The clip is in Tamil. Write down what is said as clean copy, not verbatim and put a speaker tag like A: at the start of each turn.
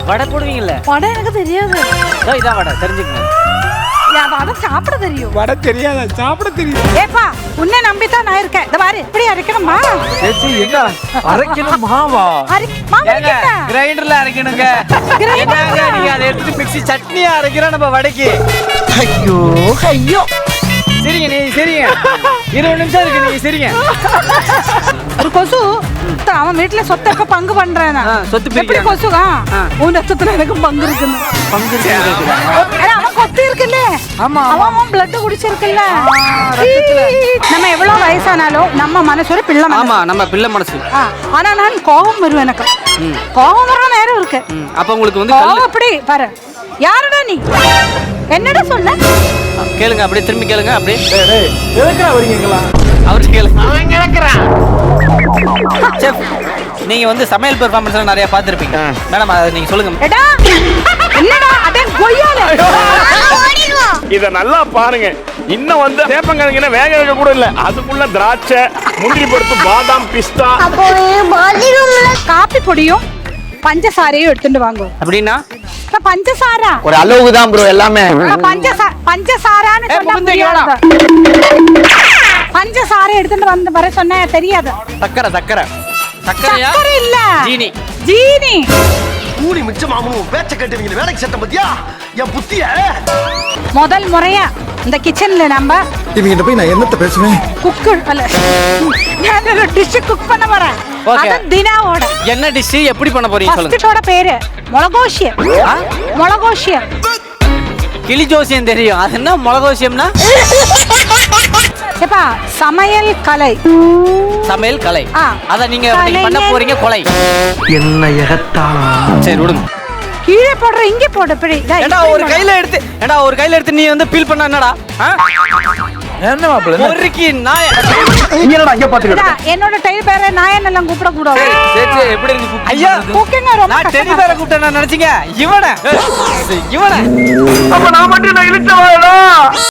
A: வடை போடுவீங்கல்ல?
B: வடை எனக்கு தெரியாது.
A: இதான் வடை, தெரிஞ்சுக்கங்க.
B: வடை சாப்பிட தெரியும்.
C: வடை தெரியாத சாப்பிட தெரியும்.
B: ஏப்பா உன்னை நம்பித்தான் நான் இருக்கேன். இந்த பாரு இப்படி அரைக்கணுமா?
C: சேச்சி எங்க அரைக்கணும் மாவா?
A: கிரைண்டர்ல அரைக்கணுங்க. என்னங்க நீங்க அதை எடுத்து மிக்ஸி சட்னியா அரைக்கிறோம் நம்ம வடைக்கு.
C: ஐயோ ஐயோ.
A: சரிங்க, நீ சரிங்க. 20 நிமிஷம் இருக்கு, நீங்க சரிங்க.
B: ஒரு கொசு அவன் வீட்டுல சொத்தை எப்ப பங்கு பண்றேன்.
A: சொத்து
B: எப்படி கொசுகா உன் ரத்தத்துல எனக்கு பங்கு இருக்குன்னு.
A: பங்கு
B: அவன் கொத்து இருக்குல்ல.
A: ஆமா,
B: அவன் பிளட் குடிச்சிருக்குல்ல. நம்ம எவ்வளவு வயசானாலும் நம்ம மனசு ஒரு பிள்ளை மனசு.
A: ஆமா, நம்ம பிள்ளை மனசு.
B: ஆனா நான் கோபம் வரும் எனக்கு. கோபம் வர நேரம் இருக்கு.
A: அப்ப உங்களுக்கு வந்து
B: கோபம் அப்படி பாரு. யாருடா நீ? என்னடா சொன்ன?
A: கேளுங்க, அப்படியே திரும்பி கேளுங்க. அப்படியே
C: எதுக்குடா வரீங்களா?
A: அவரு கேளுங்க. அவன் கேக்குறான். செஃப், நீங்க வந்து சமையல் பெர்ஃபார்மன்ஸ் நிறைய பார்த்திருப்பீங்க மேடம், அதை நீங்க சொல்லுங்க.
B: எடா என்னடா அட கொய்யால
D: இத நல்லா பாருங்க. இன்னும் வந்து சேப்பங்கிழங்குனா வேக வைக்க கூட இல்ல, அதுக்குள்ள திராட்சை, முந்திரி பருப்பு, பாதாம், பிஸ்தா.
B: காப்பி பொடியும் பஞ்சசாரையும் எடுத்துட்டு வாங்க.
A: அப்படின்னா
B: பஞ்சசாரா
C: ஒரு அளவுக்கு தான் ப்ரோ எல்லாமே.
B: பஞ்சசாரான்னு சொன்னா பஞ்சசாரை எடுத்துட்டு வந்து வர சொன்ன தெரியாது.
A: சக்கரை சக்கரை சக்கரையா?
B: சக்கரை இல்ல,
A: ஜீனி.
B: ஜீனி.
E: கூடி மிச்சமாகணும். பேச்ச கேட்டுவீங்க வேலைக்கு சட்டம் பத்தியா என் புத்திய.
B: முதல் முறையா இந்த கிச்சன்ல நம்ம
C: இவங்கிட்ட போய் நான் என்னத்த பேசுவேன்?
B: குக்கு அல்ல, நான் ஒரு டிஷ் குக் பண்ண போறேன்.
A: Okay.
B: அது தினாவோட.
A: என்ன டிஷ் எப்படி பண்ண போறீங்க சொல்லுங்க.
B: ஃபர்ஸ்ட்டோட பேரு முளகோஷியம். முளகோஷியம்.
A: கிளி ஜோசியம் தெரியும், அது என்ன முளகோஷியம்னா?
B: ஏப்பா சமையல் கலை.
A: சமையல் கலை. அத நீங்க பண்ண போறீங்க கொலை.
E: என்ன எகத்தாளா?
A: சரி விடுங்க.
B: கீழே போடுற இங்க போடு பிடி.
A: ஏண்டா ஒரு கையில எடுத்து நீ வந்து பீல் பண்ண என்னடா?
C: என்ன மாப்ள?
A: ஒருக்கி நாய்.
E: என்னடா அங்க பாத்துக்கிட்ட?
B: என்னோட டைல் பேரை நாயன் எல்லாம் கூப்பிட கூடாது.
A: சேச்சி எப்படி இருக்கு? ஐயா
B: குக்கிங் ரொம்ப
A: நான் டெடி பேரை கூப்பிட்டேன் நான் நினைச்சீங்க. இவனை
E: அப்ப நான் மட்டும் நான் இழுச்சவாடா.